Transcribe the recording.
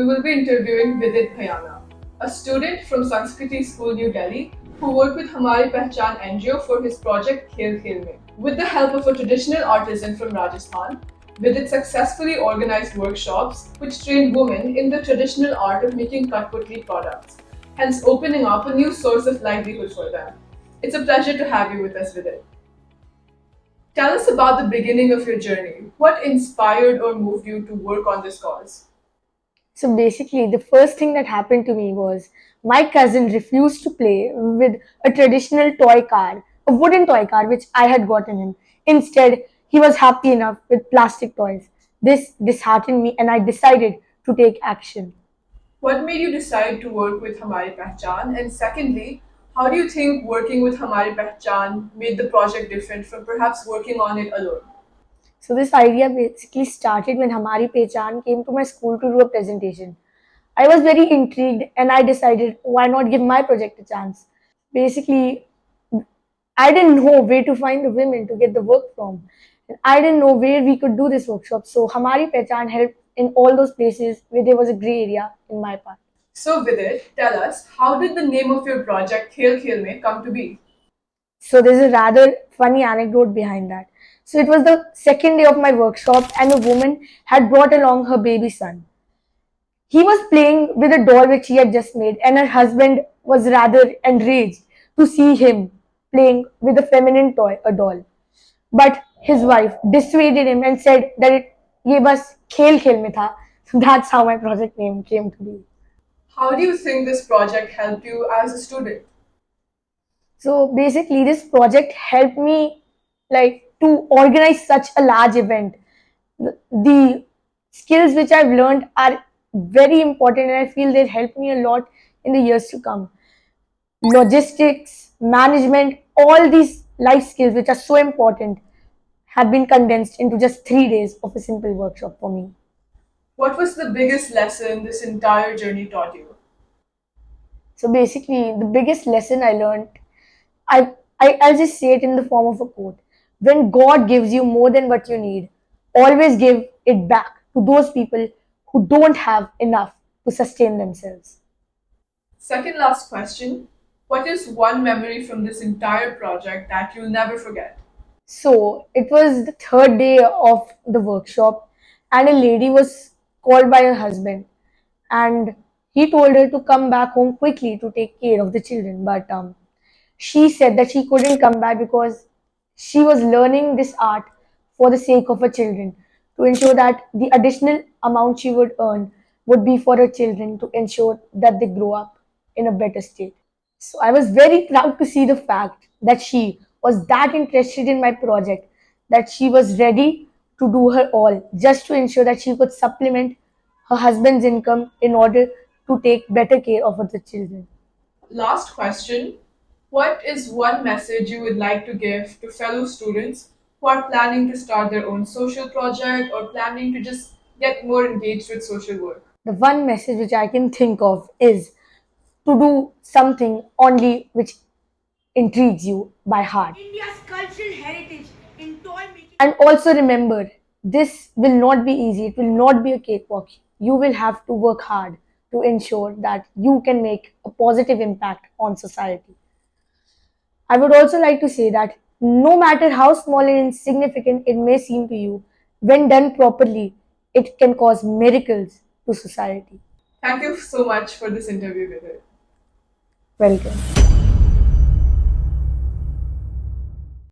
we will be interviewing Vidit Bhayana, a student from Sanskriti School, New Delhi, who worked with Hamari Pahchan NGO for his project KHEL KHEL MEIN. With the help of a traditional artisan from Rajasthan, Vidit successfully organized workshops which trained women in the traditional art of making Kathputli products, hence opening up a new source of livelihood for them. It's a pleasure to have you with us, Vidit. Tell us about the beginning of your journey. What inspired or moved you to work on this cause? So basically, the first thing that happened to me was my cousin refused to play with a traditional toy car, a wooden toy car which I had gotten him. Instead, he was happy enough with plastic toys. This disheartened me and I decided to take action. What made you decide to work with Hamari Pahchan? And secondly, how do you think working with Hamari Pahchan made the project different from perhaps working on it alone? So this idea basically started when Hamari Pehchan came to my school to do a presentation. I was very intrigued and I decided why not give my project a chance. Basically, I didn't know where to find the women to get the work from. And I didn't know where we could do this workshop. So Hamari Pehchan helped in all those places where there was a gray area in my part. So Vidit, tell us, how did the name of your project Khel Khel Mein come to be? So there's a rather funny anecdote behind that. So it was the second day of my workshop and a woman had brought along her baby son. He was playing with a doll which he had just made, and her husband was rather enraged to see him playing with a feminine toy, a doll. But his wife dissuaded him and said that ये बस खेल खेल में था. So that's how my project name came to be. How do you think this project helped you as a student? So basically, this project helped me like to organize such a large event. The skills which I've learned are very important, and I feel they'll help me a lot in the years to come. Logistics, management, all these life skills which are so important have been condensed into just 3 days of a simple workshop for me. What was the biggest lesson this entire journey taught you? So basically, the biggest lesson I learned, I'll just say it in the form of a quote. When God gives you more than what you need, always give it back to those people who don't have enough to sustain themselves. Second last question. What is one memory from this entire project that you'll never forget? So it was the third day of the workshop, and a lady was called by her husband, and he told her to come back home quickly to take care of the children. But she said that she couldn't come back because she was learning this art for the sake of her children, to ensure that the additional amount she would earn would be for her children, to ensure that they grow up in a better state. So I was very proud to see the fact that she was that interested in my project, that she was ready to do her all just to ensure that she could supplement her husband's income in order to take better care of the children. Last question. What is one message you would like to give to fellow students who are planning to start their own social project or planning to just get more engaged with social work? The one message which I can think of is to do something only which intrigues you by heart. India's cultural heritage in toy making. And also remember, this will not be easy, it will not be a cakewalk. You will have to work hard to ensure that you can make a positive impact on society. I would also like to say that no matter how small and insignificant it may seem to you, when done properly, it can cause miracles to society. Thank you so much for this interview, Vidit. Welcome.